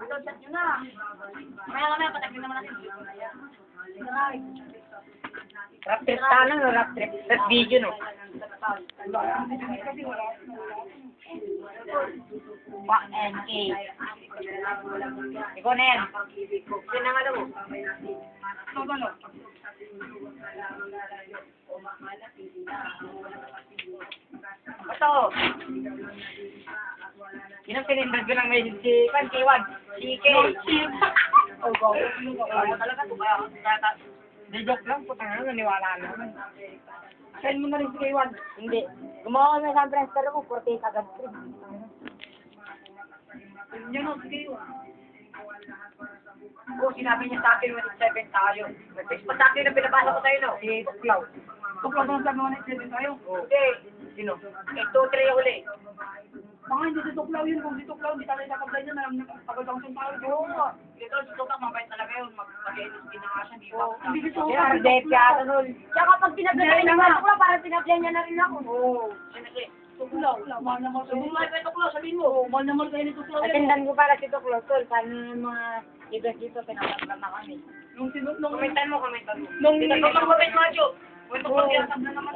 Ito, chat nyo na. Mamaya, patagin naman natin. Rap trip tayo, no? Rap trip. Sa video, no? Pa NK. Ikaw na yan. Yan ang alam mo. Ito. Yun ang pinindad ko ng message si K1. CK. Oh, go. Talaga ito kaya. Di joke lang, putang na, naniwala naman. Send mo na rin si K1. Hindi. Gumawa ko na sa Friendster ko, 48 agad. Yun ang si K1. Oo, sinabi niya sa akin, 1.7 tayo. Nag-text pa sa akin na pinabasa ko sa'yo, no? Si Tuklaw. Tuklaw doon sa mga 1.7 tayo. Hindi. Sino? 2-3 uli. Baka hindi si Tuklaw yun. Kung si Tuklaw, hindi tayo nakapagay niya. Nalang nakapagay siyang tao. Oo nga. Ito, si Tuklaw, mabait talaga yun. Mag-NSP na nga siya. Hindi si Tuklaw. Kaya, Ardep, kaya, ano. Tsaka pag pinablay na nga Tuklaw, parang pinablay niya na rin ako. Oo. Siyempre, Tuklaw. Mahal na mahal kayo. Mahal kayo Tuklaw, sabihin mo. Oo, mahal na mahal kayo ni Tuklaw. Atindan ko para si Tuklaw, tol. Paano yung mga ibas dito, pinapaglan na kami. Nung Komentan mo, komentan mo. Nung comment mo, Macho. Tuklaw, kaya sabla naman.